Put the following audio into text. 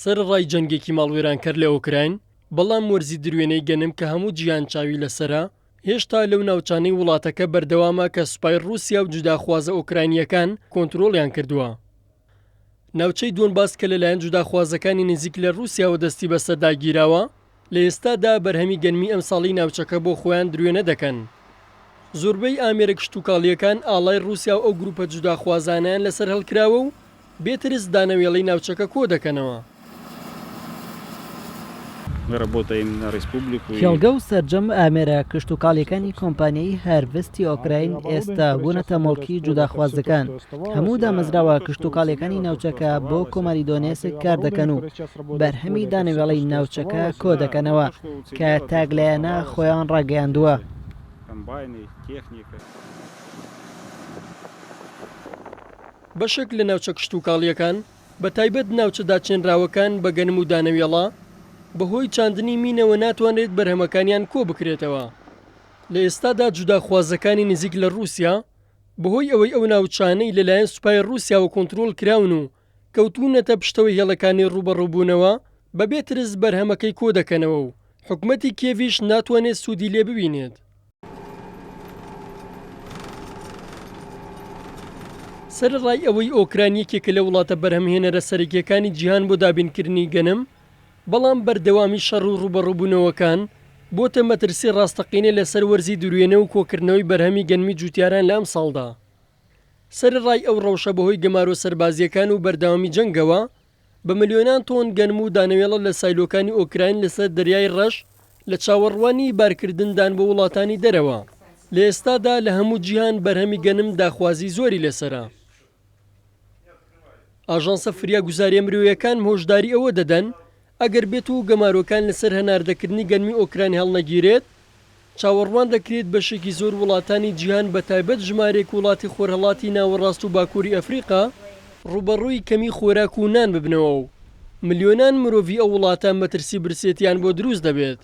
سەرڕای جەنگێکی ماڵوێرانکەر لە ئۆکراین، بەڵام وەرزی دروێنەی گەنم کە هەموو جیهان چاوی لەسەرە، هێشتا لەو ناوچانەی وڵاتەکە بەردەوامە کە سوپای رووسیا و جوداخوازە ئۆکراینیەکان کۆنتڕۆڵیان کردووە. ناوچەی دۆنباس کە لەلایەن جوداخوازەکانی نزیک لە رووسیاوە دەستی بەسەرداگیراوە، لە ئێستادا بەرهەمی گەنمی ئەمساڵی ناوچەکە بۆ خۆیان دروێنە دەکەن. زۆربەی ئامێرە کشتوکاڵیەکان ئاڵای رووسیا و ئەو گروپە جوداخوازانیان لەسەر هەڵکراوە و بێترس دانەوێڵەی ناوچەکە کۆ دەکەنەوە. خێڵگە و سەرجەم ئامێرە کشتوکاڵیەکانی کۆمپانیای هەروستی ئۆکراین ئێستا بوونەتە مۆڵکی جوداخوازەکان. هەموو دامەزراوە کشتوکاڵیەکانی ناوچەکە بۆ کۆماری دۆنێسک کار دەکەن و بەرهەمی دانەوێڵەی ناوچەکە کۆ دەکەنەوە کە تاگلایەنە خۆیان ڕاگەیاندووە. بەشێک لە ناوچە کشتوکاڵیەکان بە تایبەت ناوچە داچێنراوەکان بە گەنم و دانەوێڵە بەهۆی چاندنی مینەوە ناتوانرێت بەرهەمەکانیان کۆ بکرێتەوە. لە ئێستادا جوداخوازەکانی نزیک لە رووسیا بەهۆی ئەوەی ئەو ناوچانەی لەلایەن سوپای رووسیاوە کۆنتڕۆڵ کراون و کەوتونەتە پشتەوەی هێڵەکانی ڕوبەڕووبوونەوە بەبێ ترس بەرهەمەکەی کۆ دەکەنەوە و حکومەتی کێڤیش ناتوانێت سوودی لێ ببینێت. سەرڕای ئەوەی ئۆکراین یەکێکە لە وڵاتە بەرهەمهێنەرە سەرەکیەکانی جیهان بۆ دابینکردنی گەنم، بەڵام بەردەوامی شەڕ و ڕوبەڕووبوونەوەکان بۆتە مەترسی ڕاستەقینە لەسەر وەرزی دروێنە و کۆکردنەوەی بەرهەمی گەنمی جوتیاران لە ئەم ساڵدا. سەرڕای ئەو ڕەوشە بەهۆی گەمارۆ سەربازیەکان و بەردەوامی جەنگەوە بە ملیۆنان تۆن گەنم و دانەوێڵە لە سایلۆکانی ئۆکراین لەسەر دەریای ڕەش لە چاوەڕوانی بارکردندان بە وڵاتانی دەرەوە. لە ئێستادا لە هەموو جیهان بەرهەمی گەنم داخوازی زۆری لەسەرە. ئاژانسە فریاگوزاریە مرۆییەکان هۆشداری ئەوە دەدەن ئەگەر بێت و گەمارۆکان لەسەر هەناردەکردنی گەنمی ئۆکراین هەڵنەگیرێت، چاوەڕوان دەکرێت بەشێکی زۆر وڵاتانی جیهان بە تایبەت ژمارێک وڵاتی خۆرهەڵاتی ناوەڕاست و باکووری ئەفریقا ڕوبەڕووی کەمی خۆراک و نان ببنەوە و ملیۆنان مرۆڤی ئەو وڵاتە مەترسی برسێتیان بۆ دروست دەبێت.